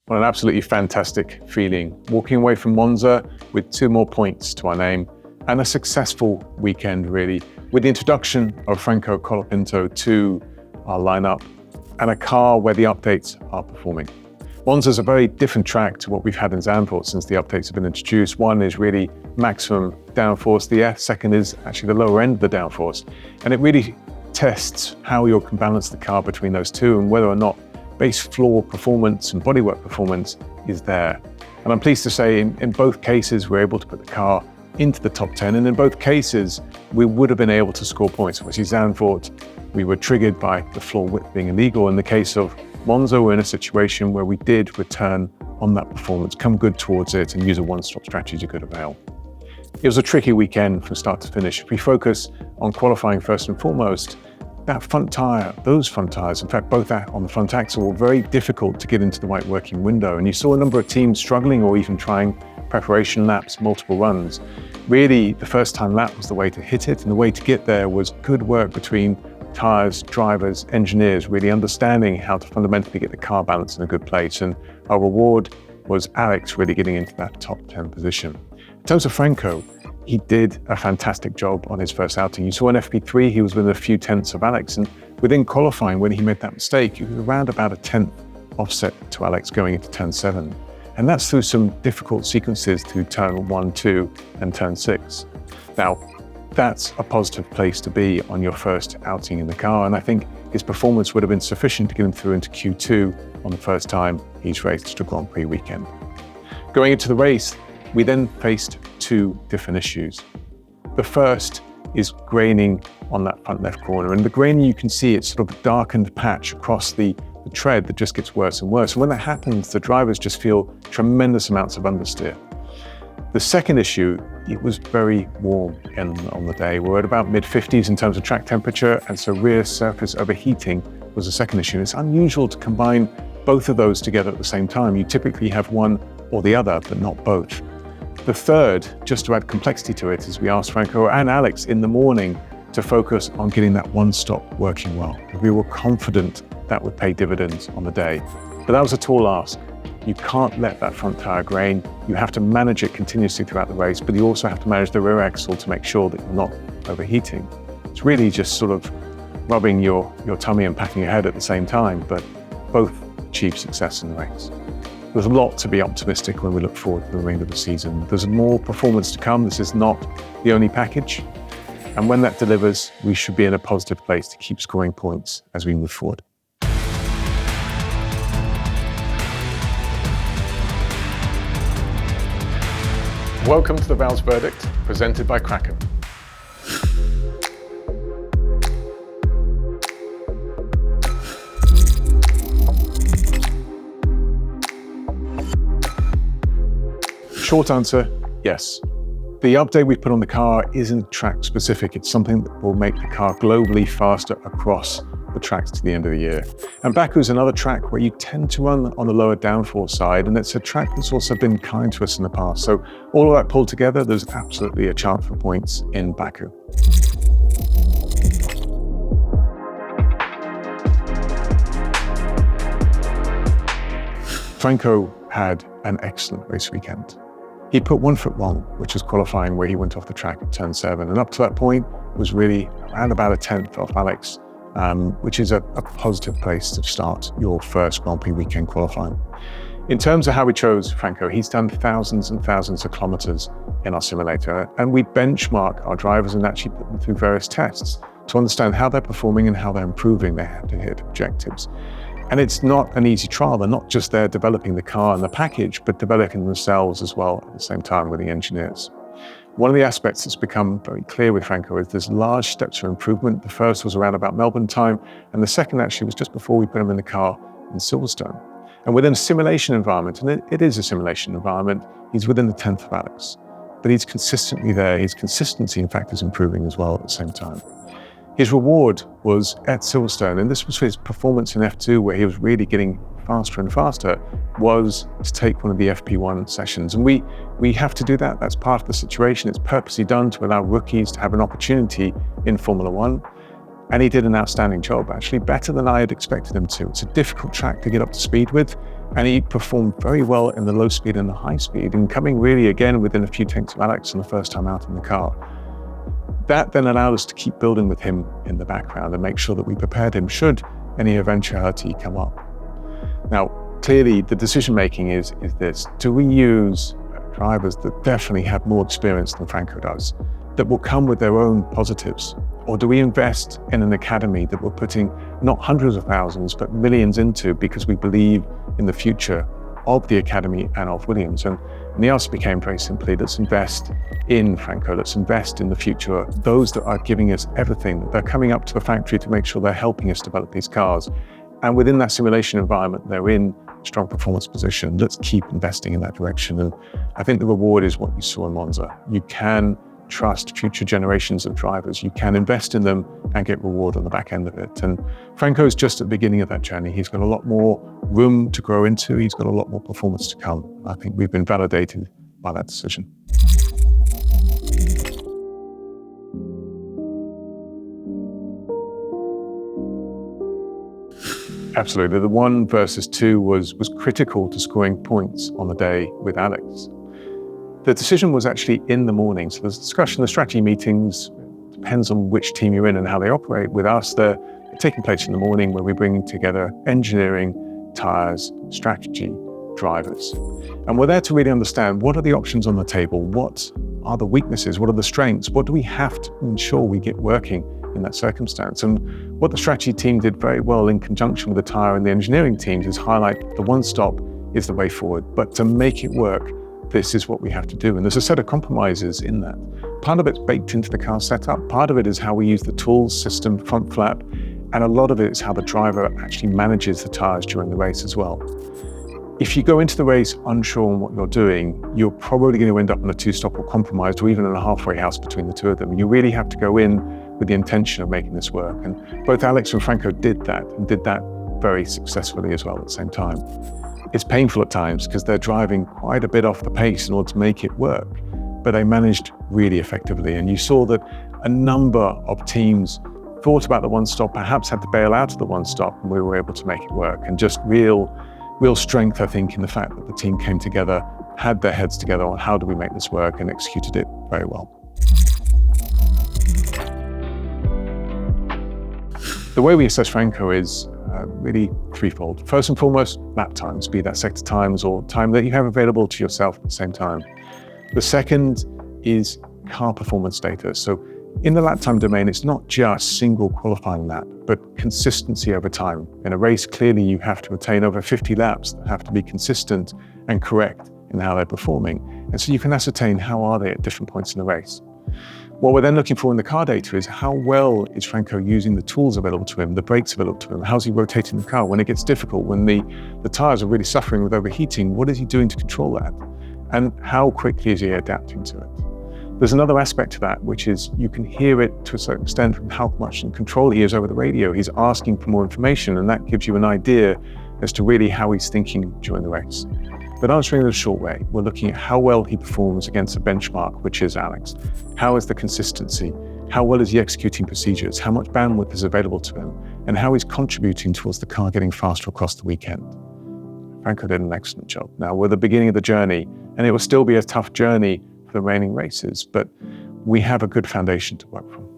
Well, an absolutely fantastic feeling. Walking away from Monza with 2 more points to our name and a successful weekend, really, with the introduction of Franco Colapinto to our lineup and a car where the updates are performing. Monza is a very different track to what we've had in Zandvoort since the updates have been introduced. One is really maximum downforce. The second is actually the lower end of the downforce. And it really tests how you can balance the car between those two and whether or not base floor performance and bodywork performance is there. And I'm pleased to say in both cases, we're able to put the car into the top 10. And in both cases, we would have been able to score points. Obviously, Zandvoort, we were triggered by the floor width being illegal. In the case of Monza, we're in a situation where we did return on that performance, come good towards it, and use a one-stop strategy to good avail. It was a tricky weekend from start to finish. If we focus on qualifying first and foremost, that front tyre, those front tyres, in fact, both on the front axle, were very difficult to get into the right working window. And you saw a number of teams struggling or even trying preparation laps, multiple runs. Really, the first time lap was the way to hit it. And the way to get there was good work between tyres, drivers, engineers, really understanding how to fundamentally get the car balance in a good place. And our reward was Alex really getting into that top 10 position. In terms of Franco, he did a fantastic job on his first outing. You saw in FP3, he was within a few tenths of Alex, and within qualifying, when he made that mistake, he was around about a 10th offset to Alex going into turn 7. And that's through some difficult sequences through turn 1, 2, and turn 6. Now, that's a positive place to be on your first outing in the car, and I think his performance would have been sufficient to get him through into Q2 on the first time he's raced a Grand Prix weekend. Going into the race, we then faced 2 different issues. The first is graining on that front left corner. And the graining, you can see it's sort of a darkened patch across the tread that just gets worse and worse. And when that happens, the drivers just feel tremendous amounts of understeer. The second issue, it was very warm on the day. We're at about mid-50s in terms of track temperature, and so rear surface overheating was the second issue. It's unusual to combine both of those together at the same time. You typically have one or the other, but not both. The third, just to add complexity to it, is we asked Franco and Alex in the morning to focus on getting that one stop working well. We were confident that would pay dividends on the day. But that was a tall ask. You can't let that front tyre grain. You have to manage it continuously throughout the race, but you also have to manage the rear axle to make sure that you're not overheating. It's really just sort of rubbing your tummy and patting your head at the same time, but both achieve success in the race. There's a lot to be optimistic when we look forward to the remainder of the season. There's more performance to come. This is not the only package. And when that delivers, we should be in a positive place to keep scoring points as we move forward. Welcome to the Vowles Verdict, presented by Kraken. Short answer, yes. The update we put on the car isn't track specific. It's something that will make the car globally faster across the tracks to the end of the year. And Baku is another track where you tend to run on the lower downforce side, and it's a track that's also been kind to us in the past. So all of that pulled together, there's absolutely a chance for points in Baku. Franco had an excellent race weekend. He put one foot wrong, which was qualifying, where he went off the track at turn 7. And up to that point was really around about a 10th off Alex, which is a positive place to start your first Grand Prix weekend qualifying. In terms of how we chose Franco, he's done thousands and thousands of kilometers in our simulator, and we benchmark our drivers and actually put them through various tests to understand how they're performing and how they're improving. They have to hit objectives. And it's not an easy trial. They're not just there developing the car and the package, but developing themselves as well at the same time with the engineers. One of the aspects that's become very clear with Franco is there's large steps for improvement. The first was around about Melbourne time, and the second actually was just before we put him in the car in Silverstone. And within a simulation environment, and it is a simulation environment, he's within the 10th of Alex. But he's consistently there. His consistency, in fact, is improving as well at the same time. His reward was at Silverstone, and this was for his performance in F2, where he was really getting faster and faster, was to take one of the FP1 sessions. And we have to do that. That's part of the situation. It's purposely done to allow rookies to have an opportunity in Formula One. And he did an outstanding job, actually better than I had expected him to. It's a difficult track to get up to speed with, And he performed very well in the low speed and the high speed, and coming really again within a few tenths of Alex in the first time out in the car. That then allowed us to keep building with him in the background and make sure that we prepared him should any eventuality come up. Now, clearly the decision-making is this: do we use drivers that definitely have more experience than Franco does, that will come with their own positives? Or do we invest in an academy that we're putting not hundreds of thousands, but millions into because we believe in the future of the academy and of Williams? And the answer became very simply, let's invest in Franco, let's invest in the future, those that are giving us everything, that they're coming up to the factory to make sure they're helping us develop these cars. And within that simulation environment, they're in strong performance position. Let's keep investing in that direction. And I think the reward is what you saw in Monza. You can trust future generations of drivers. You can invest in them and get reward on the back end of it. And Franco's just at the beginning of that journey. He's got a lot more room to grow into. He's got a lot more performance to come. I think we've been validated by that decision. Absolutely. The 1 versus 2 was critical to scoring points on the day with Alex. The decision was actually in the morning. So there's discussion, the strategy meetings, depends on which team you're in and how they operate. With us, they're taking place in the morning where we bring together engineering, tires, strategy, drivers. And we're there to really understand what are the options on the table, what are the weaknesses, what are the strengths, what do we have to ensure we get working in that circumstance. And what the strategy team did very well in conjunction with the tire and the engineering teams is highlight the one stop is the way forward, but to make it work, this is what we have to do. And there's a set of compromises in that. Part of it's baked into the car setup. Part of it is how we use the tools, system, front flap. And a lot of it is how the driver actually manages the tires during the race as well. If you go into the race unsure on what you're doing, you're probably going to end up in a 2-stop or compromised or even in a halfway house between the two of them. And you really have to go in with the intention of making this work. And both Alex and Franco did that, and did that very successfully as well at the same time. It's painful at times because they're driving quite a bit off the pace in order to make it work, but they managed really effectively. And you saw that a number of teams thought about the one stop, perhaps had to bail out of the one stop, and we were able to make it work. And just real strength, I think, in the fact that the team came together, had their heads together on how do we make this work, and executed it very well. The way we assess Franco is really threefold. First and foremost, lap times, be that sector times or time that you have available to yourself at the same time. The second is car performance data. So in the lap time domain, it's not just single qualifying lap, but consistency over time. In a race, clearly you have to attain over 50 laps that have to be consistent and correct in how they're performing. And so you can ascertain how are they at different points in the race. What we're then looking for in the car data is how well is Franco using the tools available to him, the brakes available to him, how's he rotating the car when it gets difficult, when the tires are really suffering with overheating, what is he doing to control that? And how quickly is he adapting to it? There's another aspect to that, which is you can hear it to a certain extent from how much in control he is over the radio. He's asking for more information, and that gives you an idea as to really how he's thinking during the race. But answering it a short way, we're looking at how well he performs against a benchmark, which is Alex. How is the consistency? How well is he executing procedures? How much bandwidth is available to him? And how he's contributing towards the car getting faster across the weekend. Franco did an excellent job. Now, we're at the beginning of the journey, and it will still be a tough journey for the remaining races, but we have a good foundation to work from.